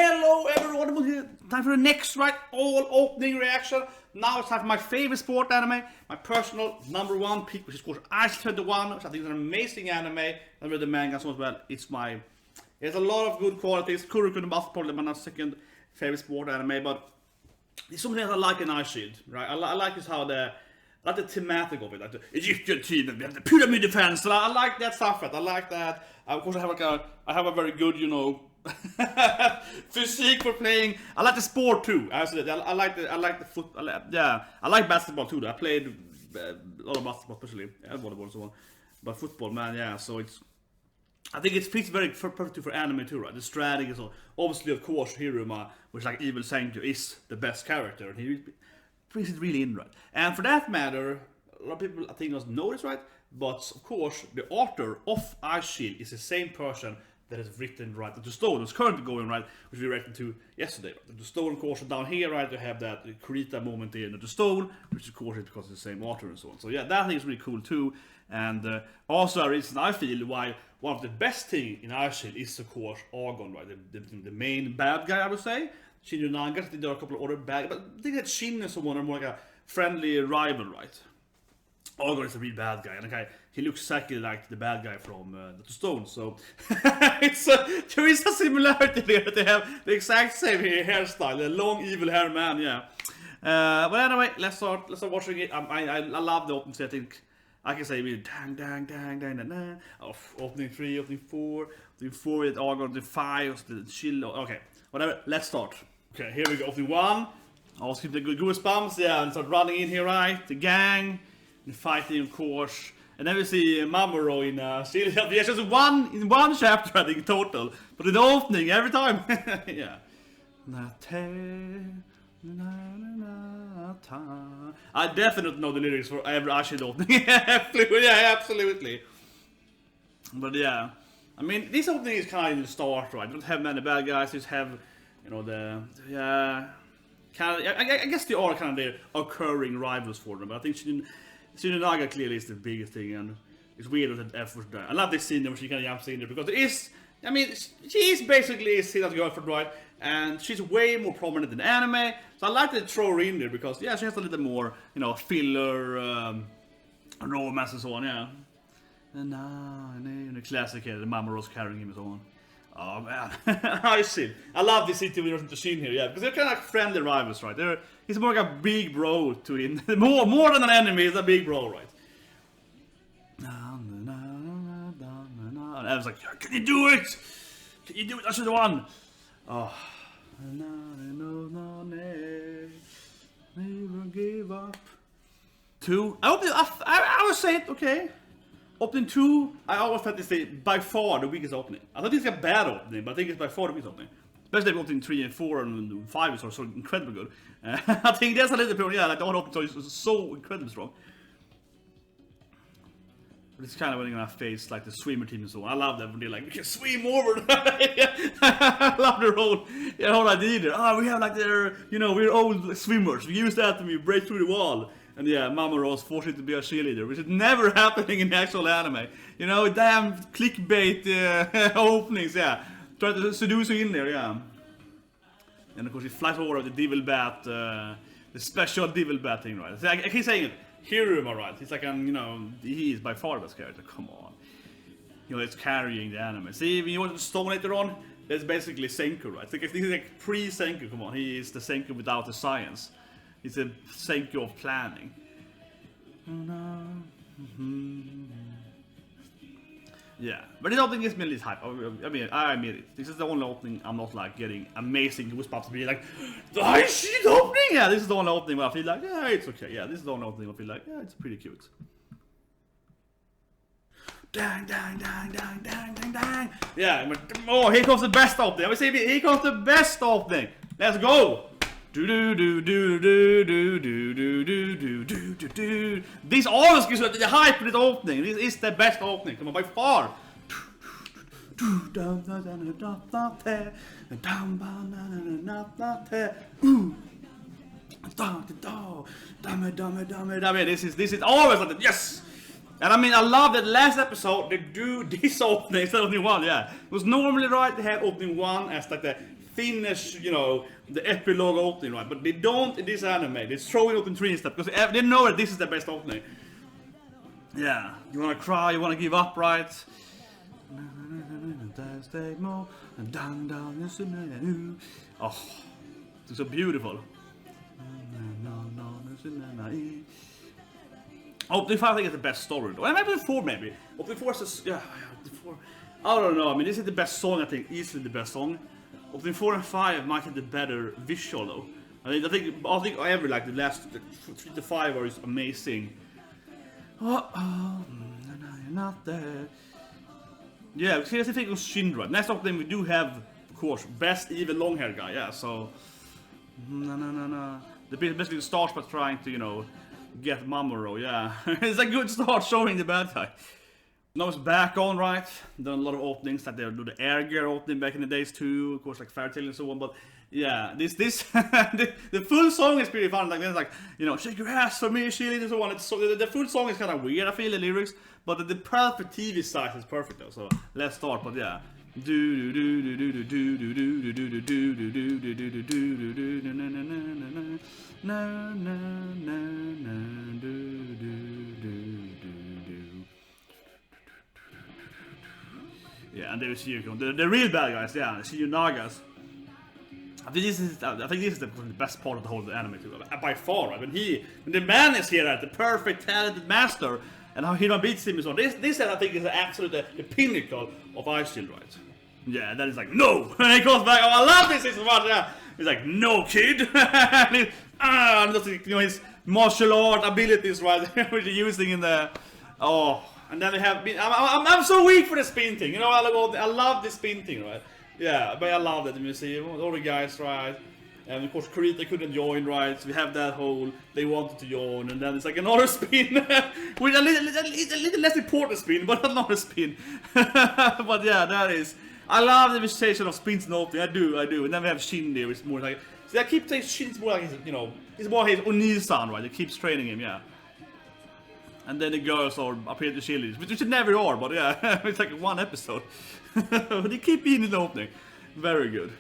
Hello everyone, time for the next all opening reaction. Now it's time for my favorite sport anime, my personal #1 pick, which is of course Eyeshield 21, which I think is an amazing anime. I read the manga as well. It's a lot of good qualities. Kuroko no Bast probably my second favorite sport anime, but there's something else I like in Eyeshield, right? I like is how the thematic of it, like the Egyptian team, and we have the pyramid defense. And I like that stuff. I like that. Of course, I have a very good, physique for playing. I like the sport too. I like the football. Yeah, I like basketball too. I played a lot of basketball, especially volleyball and so on. But football, man, yeah. So I think it fits very perfectly for anime too, right? The strategy is obviously, of course, Hiruma, which like Evil Sanctuary, is the best character, and he brings it really in, right? And for that matter, a lot of people I think doesn't know this, right? But of course, the author of Eyeshield is the same person that has written right the stone. It's currently going right, which we reacted to yesterday. Right? The stone, of course, down here, right? You have that Kurita moment in the stone, which of course is because it's the same author and so on. So yeah, that thing is really cool too. And also a reason I feel why one of the best thing in Eyeshield is of course Agon, right? The main bad guy, I would say. Shin Naga, I think there are a couple of other bad, but I think that Shin and someone are more like a friendly rival, right? Agon is a real bad guy, and he looks exactly like the bad guy from the Stone. So there is a similarity there. They have the exact same hairstyle, the long evil hair man. Yeah. But anyway, let's start watching it. I love the opening. I think I can say really dang dang dang dang dang dang. Oh, opening 3, opening 4, opening 4 with Agon, opening 5, the chill. Okay, whatever. Let's start. Okay, here we go. Opening 1. I'll skip the good goosebumps. Yeah, and start running in here, right? The gang. Fighting, of course, and then we see Mamoru in yeah, just in one chapter, I think, total, but in the opening every time. Yeah. I definitely know the lyrics for every Eyeshield opening. Yeah, absolutely. But yeah, I mean, this opening is kind of in the start, right? You don't have many bad guys. You just have, kind of. I guess they are kind of the occurring rivals for them. But I think Naga clearly is the biggest thing, and it's weird with the effort there. I love this scene where she kind of jumps in there because she is basically Sina's girlfriend, right? And she's way more prominent in anime, so I like to throw her in there because yeah, she has a little more, filler, romance and so on, yeah. And the classic here, the Mamoru's carrying him and so on. Oh man, I see. I love this scene with the scene here, yeah, because they're kind of like friendly rivals, right? He's more like a big bro to him. more than an enemy, he's a big bro, right? And I was like, can you do it? Can you do it? I should have won. Oh. Never give up. 2. I would say it, okay. Opening 2, I always thought this is by far the weakest opening. I don't think it's a bad opening, but I think it's by far the weakest opening. Especially opening 3 and 4 and 5 is so incredibly good. I think there's a little bit, yeah, like the other opening is so incredibly strong. But it's kind of when you're gonna face like the swimmer team and so on. I love that when they're like, we can swim over. I love their whole idea there. Oh, we have like their, we're old swimmers. We use that when we break through the wall. And yeah, Mamoru's forced to be a cheerleader, which is never happening in the actual anime. Damn clickbait openings, yeah. Try to seduce you in there, yeah. And of course he flies over the devil bat, the special devil bat thing, right? I keep saying it, Hiruma, right? He's like, he is by far the best character, come on. It's carrying the anime. See, when you want the stone later on, that's basically Senku, right? He's like pre-Senku, come on. He is the Senku without the science. It's a Senku of planning. Yeah, but this opening is mainly hype. I admit it. This is the only opening I'm not like getting amazing goosebumps to be like, the Eyeshield opening! Yeah, this is the only opening where I feel like, yeah, it's okay. Yeah, this is the only opening where I feel like, yeah, it's pretty cute. Dang, dang, dang, dang, dang, dang, dang. Yeah, oh, here comes the best opening. I would say here comes the best opening. Let's go! Do do do do do do do do do do do do do. This always gives you the hype in this opening. This is the best opening. Come on, by far. This is always like yes. And I mean, I love that last episode they do this opening instead of opening 1, yeah. It was normally right to have opening 1 as like the finish, you know, the epilogue opening, right? But they don't in this anime. They throw in opening 3 instead because they know that this is the best opening. Yeah, you wanna cry, you wanna give up, right? Oh, it's so beautiful. Opening 5 I think is the best story though. And maybe 4 maybe. Opening 4 is yeah, opening 4. I don't know, I mean this is the best song I think, easily the best song. Opening 4 and 5 might have the better visual though. I think I ever like the last 3 to 5 are just amazing. Oh, you're not there. Yeah, here's the thing on Shinra. Next opening we do have, of course, best even long hair guy, yeah, so the basically starts by trying to, you know, get Mamoru, yeah. It's a good start showing the bad guy. Now it's back on, right? Done a lot of openings, like they do the air gear opening back in the days too, of course, like Fairy Tail and so on, but yeah, this the full song is pretty fun, like, it's like, you know, shake your ass for me, Shield, and so on. It's so, the full song is kind of weird, I feel, the lyrics, but the perfect TV size is perfect though, so let's start, but yeah. Yeah, and there is Shoukegi, the real bad guys, yeah, the Shiyunagas. I think this is the best part of the whole anime too, by far. Right? When the man is here at the perfect talented master, and how Hiro beats him is on this I think is absolutely the pinnacle of Eyeshield, right? Yeah, that is like no, and he goes back. Oh, I love this so much. Yeah, he's like no, kid. And just, you know, his martial art abilities, right, which he's using in the and then they have I'm so weak for the spin thing, you know. I love the spin thing, right? Yeah, but I love that in the museum, all the guys, right? And of course Kurita couldn't join, right? So we have that whole, they wanted to join, and then it's like another spin, with a little less important spin, but another spin. But yeah, that is, I love the visualization of spins and opening, I do. And then we have Shin there, it's more like, see, I keep saying Shin's more like his, you know, he's more his Oni-san, right? He keeps training him, yeah. And then the girls are appear to cheerleaders, which they never are, but yeah, it's like one episode. But they keep being in the opening. Very good.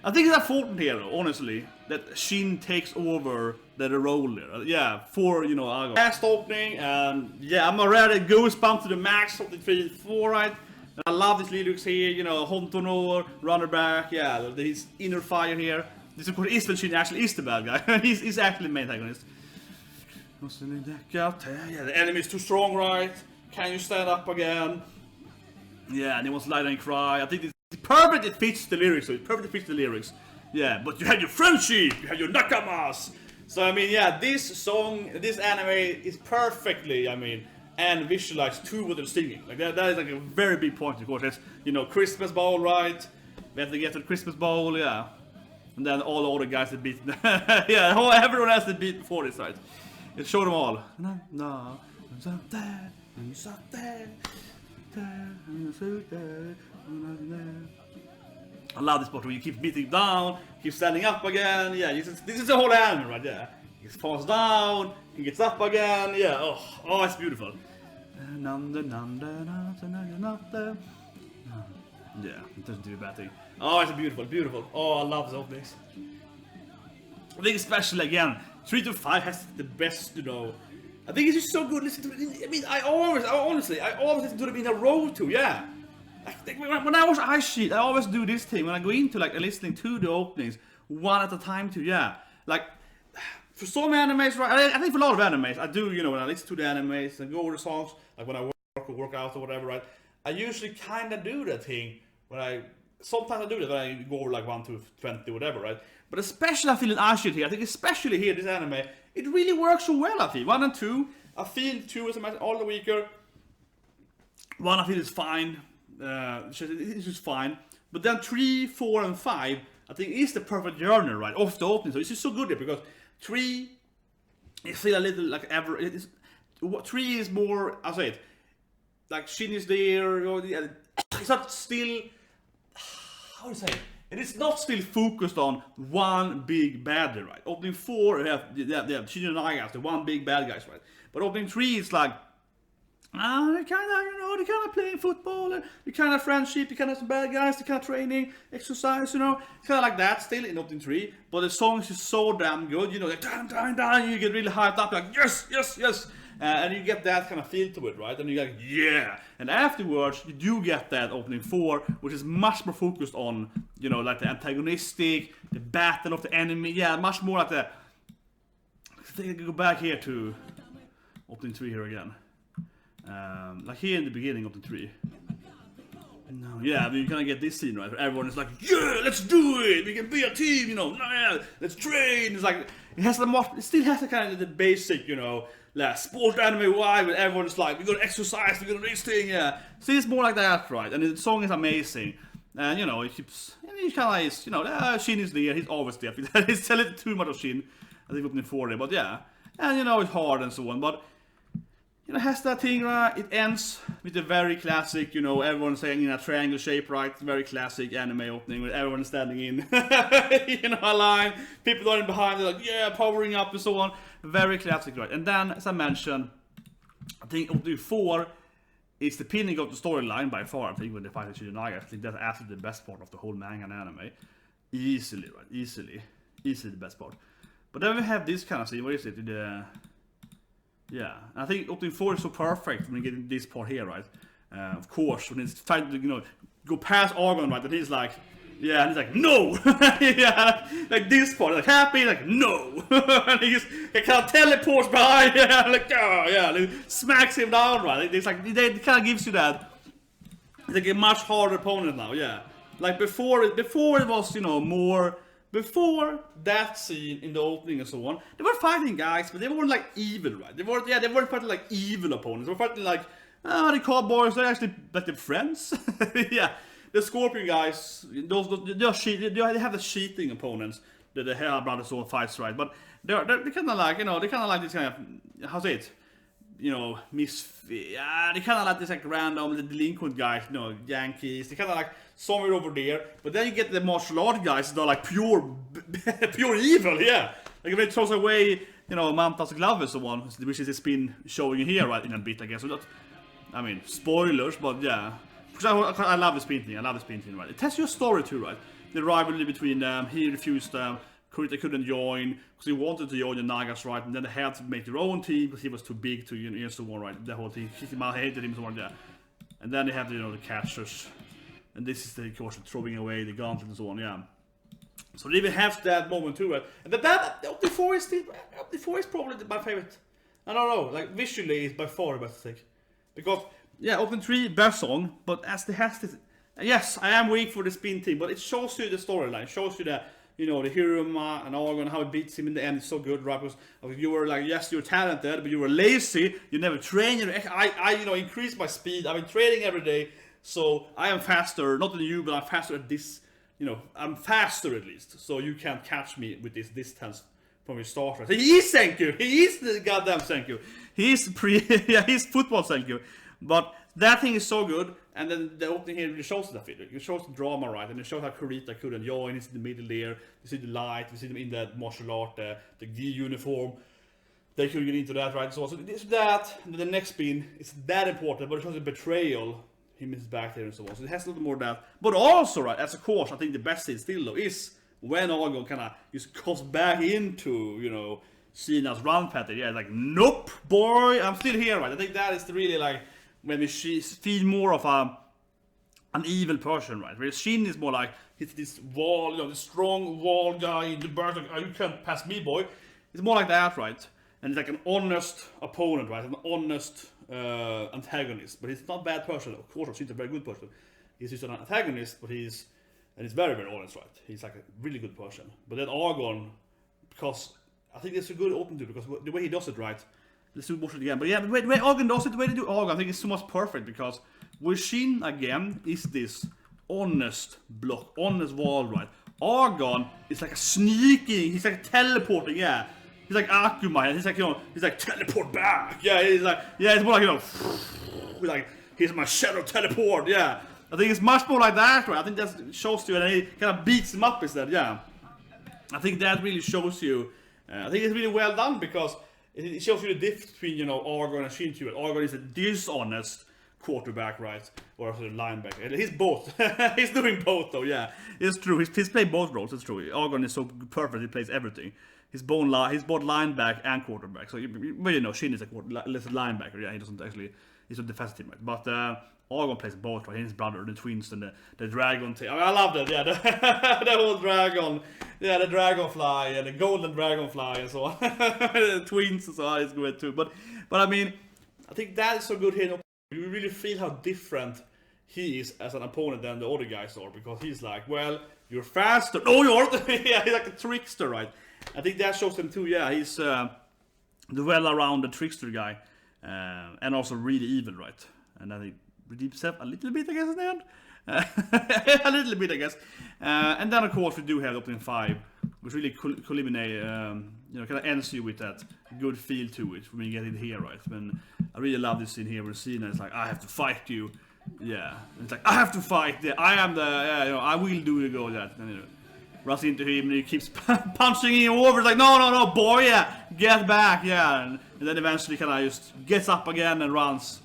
I think it's important here, honestly, that Shin takes over the role there. Yeah, for, you know, Agon. Last opening, and yeah, I'm already goosebumps to the max of the 3, 4, right? And I love these lyrics here, you know, Hontono, runner back, yeah, his inner fire here. This, of course, is when Shin actually is the bad guy. he's actually the main antagonist. Yeah, the enemy is too strong, right? Can you stand up again? Yeah, and he wants to lie down and cry. I think it's perfect, it fits the lyrics, so it perfectly fits the lyrics. Yeah, but you had your friendship, you had your nakamas. So I mean, yeah, this song, this anime is perfectly, I mean, and visualized to what they're singing. Like that is like a very big point, of course. It's, you know, Christmas Bowl, right? We have to get to the Christmas Bowl, yeah. And then all the other guys that beat, yeah, everyone else that beat before this, right? It showed them all. I love this part where you keep beating down, keep standing up again. Yeah, this is the whole anime right there. He falls down, he gets up again. Yeah, oh, it's beautiful. Yeah, it doesn't do a bad thing. Oh, it's beautiful. Oh, I love this openings. I think especially again, 3 to 5 has the best, you know. I think it's just so good. Listen to it. I mean, I always listen to them in a row too. Yeah. Like, when I watch Eyeshield, I always do this thing when I go into like listening to the openings one at a time too. Yeah. Like for some animes, right? I think for a lot of animes, I do. You know, when I listen to the animes and go over the songs, like when I work out or whatever, right? I usually kind of do that thing when sometimes I do that when I go over like 1 to 20, whatever, right? But especially I feel in Eyeshield here, I think especially here, this anime, it really works so well, I feel. 1 and 2, I feel 2 is all the weaker. 1 I feel is fine, it's just fine. But then 3, 4 and 5, I think is the perfect journey, right, off the opening. So it's just so good here, because 3, I feel a little like 3 is more, I'll say it, like Shin is there, it's not still, how do you say it? It is not still focused on one big bad guy, right? Opening 4, they have Shin and Nagas, the one big bad guys, right? But opening 3 is like, They kind of, they kind of playing football, they kind of friendship, they kind of some bad guys, they kind of training, exercise, it's kind of like that still in opening 3. But the song is so damn good, like dun, you get really hyped up, like yes, and you get that kind of feel to it, right? And you're like, yeah. And afterwards, you do get that opening 4, which is much more focused on, like the antagonistic, the battle of the enemy, much more like the. I think I can go back here to opening 3 here again. Like here in the beginning of the 3. No, you kind of get this scene, right? Where everyone is like, yeah, let's do it. We can be a team, let's train. It's like it still has the kind of the basic, like sport anime vibe. Where everyone is like, we're gonna exercise, we're gonna do this thing, So it's more like that, right? And the song is amazing, and it keeps. And he kind of is, Shin is there. He's always there. It's a little too much of Shin. I think opening 4 there, but yeah, and it's hard and so on, but. Has that thing, right? It ends with a very classic, everyone saying in a triangle shape, right? Very classic anime opening with everyone standing in, a line. People are in behind, they're like, yeah, powering up and so on. Very classic, right? And then, as I mentioned, I think opening 4 is the pinning of the storyline by far. I think when they fight Shoukegi No, I think that's absolutely the best part of the whole manga and anime. Easily, right? Easily the best part. But then we have this kind of scene. What is it? Yeah, I think opening 4 is so perfect when you get in this part here, right? Of course, when it's trying to, go past Agon, right? And he's like, yeah, and he's like, no! Yeah, like this part, like happy, like, no! And he kind of teleports behind, like, oh, yeah, and he smacks him down, right? It's like, it kind of gives you that. It's like a much harder opponent now, yeah. Like before it was, more. Before that scene in the opening and so on, they were fighting guys, but they weren't like evil, right? They weren't fighting like evil opponents. They were fighting like, the cowboys, they're actually like they're friends. Yeah, the Scorpion guys, they have the cheating opponents that the Hell Brothers all fights, right? But they're kind of like, they kind of like this kind of, how's it? They kind of like this like random, the delinquent guys, Yankees, they kind of like somewhere over there. But then you get the martial art guys that are like pure evil, yeah. Like if it throws away, Manta's glove and so on, which is a spin showing here right in a bit, I guess. So that, spoilers, but yeah. Because I love the spin thing, right? It tells you a story too, right? The rivalry between them, he refused them. Kurita couldn't join because he wanted to join the Nagas, right? And then they had to make their own team because he was too big to, and so on, right? The whole thing, I hated him so on, yeah. And then they have, the catchers, and this is the course throwing away the gauntlet and so on, yeah. So they even have that moment too, right? And that opening 4 is still, opening 4 is probably my favorite. I don't know, like visually, it's by far the best thing, because yeah, opening 3 best song, but as the has this, yes, I am weak for the spin thing, but it shows you the storyline, it shows you that. The Hiruma and Agon, how it beats him in the end is so good, right? Because you were like, yes, you're talented, but you were lazy. You never trained. I increased my speed. I've been training every day, so I am faster. Not than you, but I'm faster at this. I'm faster at least. So you can't catch me with this distance from your starter. He is Senku. He is the goddamn Senku. He's he's football Senku. But that thing is so good, and then the opening here really shows that video. It shows the drama, right? And it shows how Kurita couldn't join. It's in the middle there. You see the light. You see them in that martial art, the G uniform. They could get into that, right? So it's that, and then the next spin is that important, but it shows the betrayal. Him is back there and so on. So it has a little more of that. But also, right, as a course, I think the best thing still though is when Agon kind of just comes back into, Sina's run pattern. Yeah, like, nope, boy, I'm still here, right? I think that is really like. When we feel more of an evil person, right? Whereas Shin is more like, he's this wall, the strong wall guy in the bird, like, oh, you can't pass me, boy. It's more like that, right? And it's like an honest opponent, right? An honest antagonist. But he's not a bad person, of course, Shin's a very good person. He's just an antagonist, but he's very, very honest, right? He's like a really good person. But then Agon, because I think it's a good open to, because the way he does it, right? Let's do watch it again. But yeah, the way Agon does it, the way they do Agon, I think it's so much perfect, because with Shin again is this honest block, honest wall, right? Agon is like a sneaking, he's like teleporting, yeah. He's like Akuma, he's like, he's like teleport back. Yeah, he's like, yeah, it's more like, like, he's my shadow teleport, yeah. I think it's much more like that, right? I think that shows you, and he kind of beats him up instead, yeah. I think that really shows you, I think it's really well done, because it shows you the difference between, you know, Agon and Shinju. Agon is a dishonest quarterback, right? Or a linebacker. He's both. He's doing both, though. Yeah, it's true. He's played both roles. It's true. Agon is so perfect. He plays everything. He's both linebacker and quarterback. So, well, you know, Shin is a linebacker. Yeah, he doesn't actually. He's a defensive team, right? But Agon plays both, right? His brother, the twins, and the dragon team. I love that. Yeah, the whole dragon. Yeah, the dragonfly and the golden dragonfly and so on. The twins and so on is great too. But I mean, I think that is so good here. You really feel how different he is as an opponent than the other guys are, because he's like, well, you're faster. No, you aren't. Yeah, he's like a trickster, right? I think that shows him too. Yeah, he's the well-rounded trickster guy, and also really evil, right? And then he redeems himself a little bit, I guess, in the end. A little bit, I guess. And then, of course, we do have the opening 5, which really culminate, you know, kind of ends you with that good feel to it when you get in here, right? When I really love this scene here where Cena is like, I have to fight you. Yeah. And it's like, I have to fight. Yeah, I am the, yeah, you know, I will do the goal. That. And, you know, runs into him and he keeps punching him over. It's like, no, boy, yeah, get back, yeah. And then eventually kind of just gets up again and runs.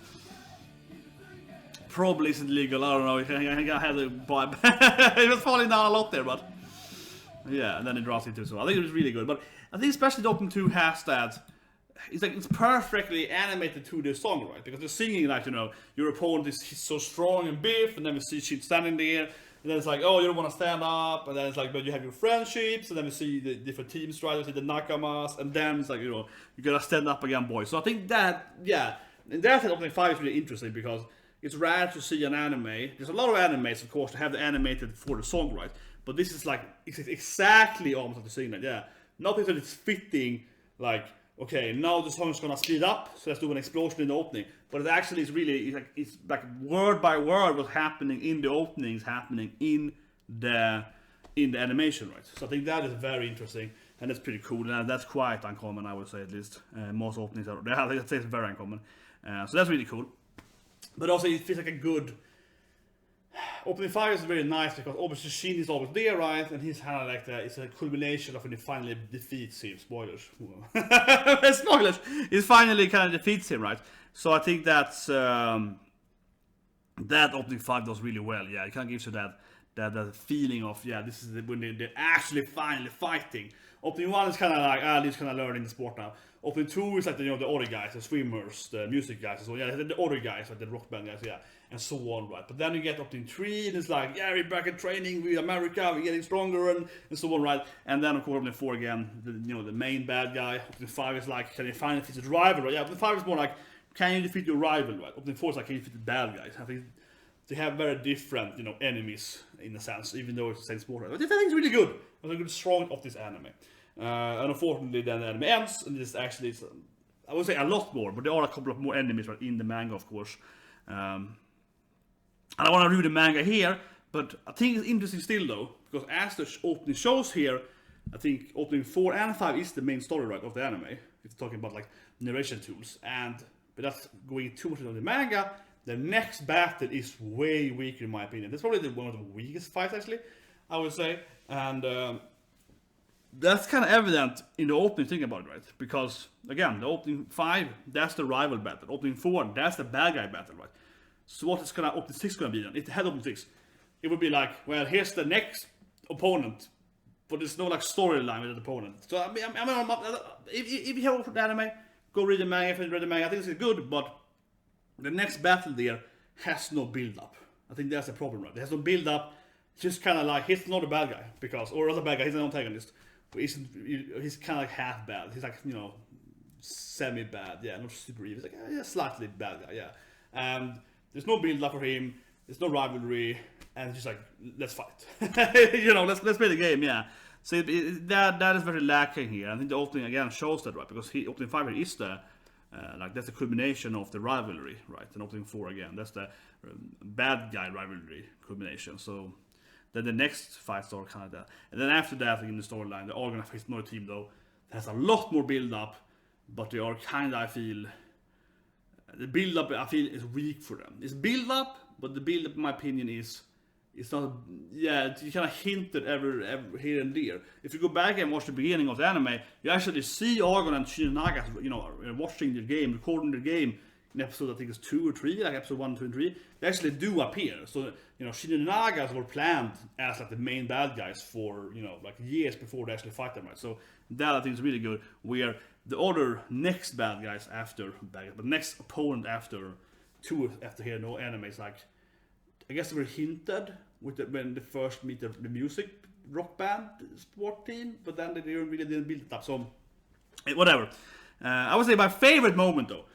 Probably isn't legal, I don't know. I had a he was falling down a lot there, but yeah, and then it draws into, so I think it was really good. But I think especially the Open 2 has that. It's perfectly animated to the song, right? Because they're singing like, you know, your opponent is so strong and biff, and then we see shit standing there, and then it's like, oh, you don't want to stand up, and then it's like, but you have your friendships, and then we see the different teams, right? We see the Nakamas, and then it's like, you know, you gotta stand up again, boys. So I think that, yeah, and that's Opening 5 is really interesting, because it's rare to see an anime. There's a lot of animes, of course, to have the animated for the song, right? But this is like, it's exactly almost like the singing that, yeah. Nothing that it's fitting, like, okay, now the song is gonna speed up, so let's do an explosion in the opening. But it actually is really, it's like word by word what's happening in the opening is happening in the animation, right? So I think that is very interesting, and that's pretty cool, and that's quite uncommon, I would say, at least. Most openings are, I'd say it's very uncommon. So that's really cool. But also it feels like a good opening 5 is very nice, because obviously Shin is always there, right? And he's kind of like it's a culmination of when he finally defeats him. Spoilers. Spoilers. He finally kind of defeats him, right? So I think that's that opening 5 does really well. Yeah, it kind of gives you that feeling of, yeah, this is when they're actually finally fighting. Opening 1 is kind of like, he's kind of learning the sport now. Opening 2 is like the, you know, the other guys, the swimmers, the music guys, so yeah, the other guys, like the rock band guys, yeah, and so on, right? But then you get opening 3, and it's like, yeah, we're back in training, we're America, we're getting stronger, and so on, right? And then of course opening 4 again, you know, the main bad guy. Opening 5 is like, can you finally defeat his rival, right? Yeah, opening 5 is more like, can you defeat your rival, right? Opening 4 is like, can you defeat the bad guys? I think they have very different, you know, enemies in a sense, even though it's the same sport, right? But I think it's really good. It's a good strong of this anime. And unfortunately then the anime ends, and this actually is, I would say a lot more, but there are a couple of more enemies right in the manga, of course. And I want to review the manga here, but I think it's interesting still though, because as the opening shows here, I think opening 4 and 5 is the main story, right, of the anime. If you're talking about like narration tools, but that's going too much into the manga. The next battle is way weaker in my opinion. That's probably one of the weakest fights actually, I would say. And that's kind of evident in the opening, thing about it, right? Because again, the opening 5, that's the rival battle. Opening 4, that's the bad guy battle, right? So what is opening 6 gonna be then? If they had opening 6, it would be like, well, here's the next opponent, but there's no like storyline with the opponent. So I mean, if you have the anime, go read the manga. If you read the manga, I think it's good, but the next battle there has no build up. I think that's the problem, right? It has no build up. Just kind of like, he's not a bad guy, or other bad guy, he's an antagonist. He's kind of like half bad. He's like, you know, semi bad. Yeah, not super evil. He's like, yeah, slightly bad guy. Yeah, and there's no build up for him. There's no rivalry, and it's just like, let's fight. You know, let's play the game. Yeah. So that is very lacking here. I think the opening again shows that, right? Because opening 5 here is the like, that's the culmination of the rivalry, right? And opening 4 again, that's the bad guy rivalry culmination. So then the next fights are kind of that. And then after that, in the storyline, they're all gonna face another team though that has a lot more build up, but they are kind of, I feel, the build up I feel is weak for them. It's build up, but the build up in my opinion is it's not, yeah, you kind of hinted every here and there. If you go back and watch the beginning of the anime, you actually see Agon and Shinanaga, you know, watching the game, recording the game in episode, I think it's 2 or 3, like episode 1, 2, and 3. They actually do appear. So, you know, Shinanagas were planned as like the main bad guys for, you know, like years before they actually fight them, right? So that I think is really good. Where the other next bad guys after but next opponent after here no anime is like, I guess they were hinted with when they first meet the music rock band sport team, but then they really didn't build it up. So whatever. I would say my favorite moment though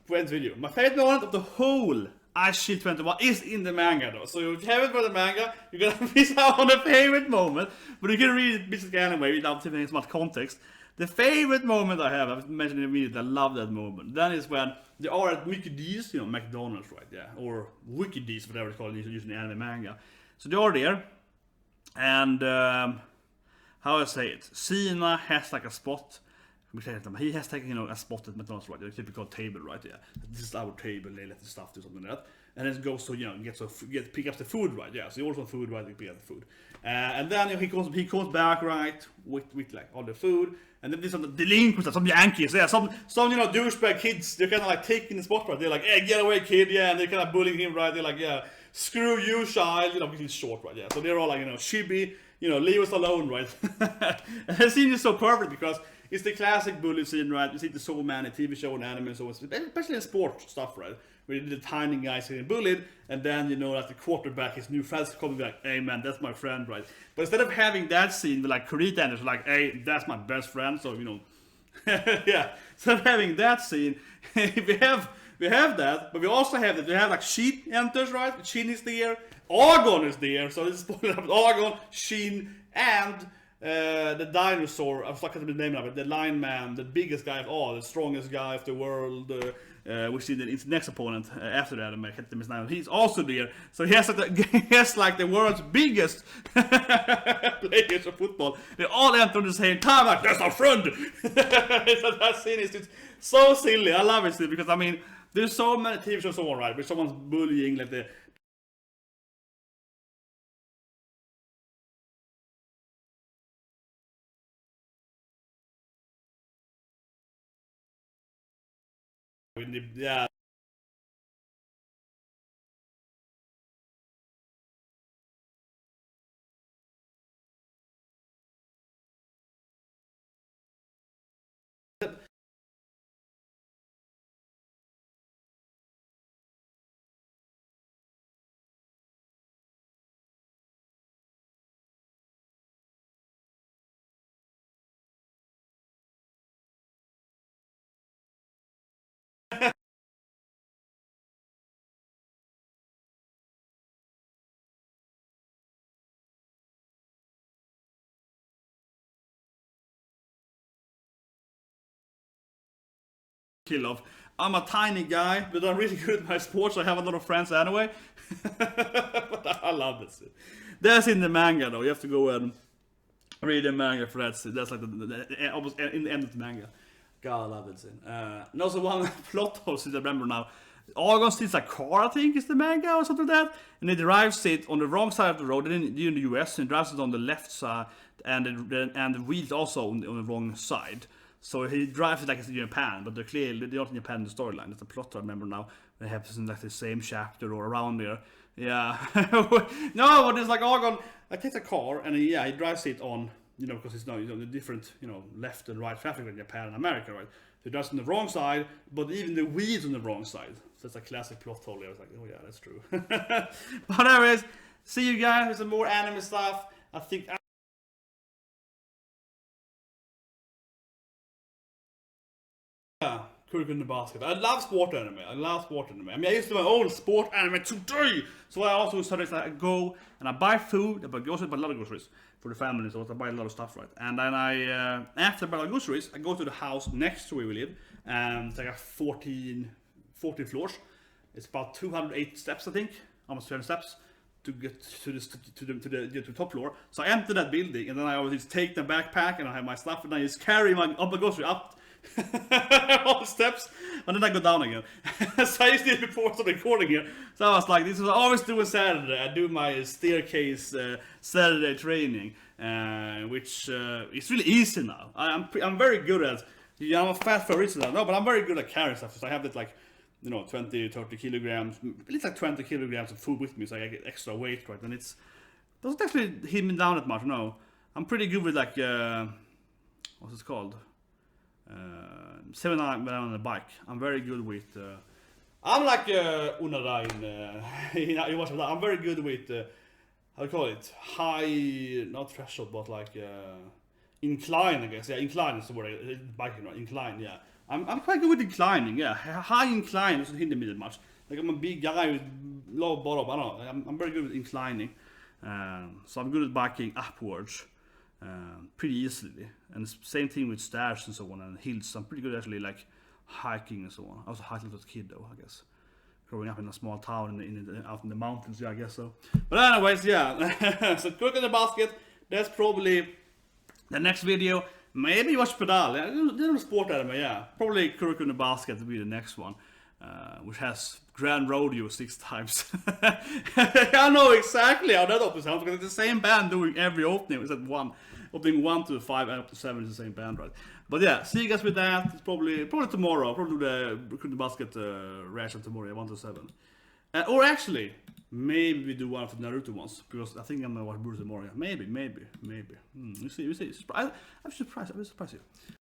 for this video, my favorite moment of the whole Eyeshield 21 is in the manga though. So if you haven't read the manga, you're gonna miss out on the favorite moment, but you can read it basically anyway without taking much context. The favorite moment I have, I've mentioned it immediately, I love that moment. Then is when they are at Mickey D's, you know, McDonald's, right? Yeah, or Wiki D's, whatever it's called, using the anime manga. So they are there, and how I say it, Sina has like a spot. He has taken, you know, a spot at McDonald's, right? The typical table, right? Yeah, this is our table. They let the stuff do something like that, and then it goes to, you know, pick up the food, right? Yeah, so he also food, right? They pick up the food, and then, you know, he comes back, right, with like all the food. And then there's some delinquents, some Yankees, yeah, some you know, douchebag kids. They're kind of like taking the spot, right? They're like, hey, get away, kid, yeah. And they're kind of bullying him, right? They're like, yeah, screw you, child, you know, because he's short, right? Yeah. So they're all like, you know, chibi, you know, leave us alone, right? And the scene is so perfect because it's the classic bully scene, right? You see the so many TV show and anime and so on, especially in sports stuff, right? Where the tiny guys getting bullied, and then, you know, that the quarterback, his new friends come like, hey man, that's my friend, right? But instead of having that scene with like Kurita and it's like, hey, that's my best friend, so, you know, yeah. Instead of having that scene, we have that, but we also have that. We have like Shin enters, right? Shin is there, Agon is there, so this is Agon, Shin, and the dinosaur, I was like, the name of it, the lion man, the biggest guy of all, the strongest guy of the world, which is the next opponent after that, I can't remember his name. He's also there, so he has like the world's biggest players of football. They all enter at the same time, like, that's our friend. So that scene is just so silly. I love it still, because I mean, there's so many TV shows, so on, right, where someone's bullying like the yeah. Kill off. I'm a tiny guy, but I'm really good at my sports. I have a lot of friends anyway. But I love this. That's in the manga though. You have to go and read the manga for that. That's like almost in the end of the manga. God, I love that scene. And also one plot hole, since I remember now. Agon steals a car, I think, is the manga or something like that, and he drives it on the wrong side of the road. In the US, and he drives it on the left side, and the wheels also on the wrong side. So he drives it like it's in Japan, but they're not in Japan in the storyline. That's a plot I remember now. They have in like the same chapter or around there. Yeah. No, but it's like Agon takes a car and he drives it on, you know, because it's now, you know, the different, you know, left and right traffic in Japan and America, right? So he drives on the wrong side, but even the wheels on the wrong side. So it's a classic plot hole. I was like, oh yeah, that's true. But anyways, see you guys with some more anime stuff. I think. Kuroko in the basket. I love sport anime. I mean, I used to do my own sport anime today. So I also started like, I go and I buy food. I buy groceries, but a lot of groceries for the family. So I buy a lot of stuff, right? And then I, after I buy groceries, I go to the house next to where we live. And it's like a 14 floors. It's about 208 steps, I think. Almost 200 steps to get to the top floor. So I enter that building, and then I always take the backpack and I have my stuff, and I just carry my grocery up all the steps, and then I go down again. So I used to do it before the recording here. So I was like, this is what I always do on Saturday. I do my staircase Saturday training, which is really easy now. I'm very good at. Yeah, I'm a fat for reason now, but I'm very good at carrying stuff. So I have that like, 20-30 kilograms, at least like 20 kilograms of food with me, so I get extra weight, right? And it doesn't actually hit me down that much. No, I'm pretty good with like what's it called? 7 when I'm on the bike. I'm very good with. I'm like Unara in watch I'm very good with how do you call it? High, not threshold, but like incline, I guess. Yeah, incline is the word. Biking, right? Incline, yeah. I'm quite good with inclining. Yeah, high incline doesn't hinder me that much. Like I'm a big guy with low bottom. I don't know. I'm very good with inclining. So I'm good at biking upwards. Pretty easily, and same thing with stairs and so on and hills. I'm pretty good actually, like hiking and so on. I was a hiking as a kid though, I guess, growing up in a small town out in the mountains. Yeah, I guess so. But anyways, yeah. So Crook in the basket. That's probably the next video. Maybe watch pedal. They're sport anime. Yeah, probably Crook in the basket will be the next one, which has Grand Rodeo 6 times. I know exactly how that opens sounds because it's the same band doing every opening. It's at opening 1 to 5 and up to 7 is the same band, right? But yeah, see you guys with that. It's probably tomorrow. I'll probably do the basket reaction tomorrow, 1 to 7. Or actually, maybe we do one of the Naruto ones because I think I'm gonna watch Boruto tomorrow. Yeah. Maybe. We see. I'm surprised you.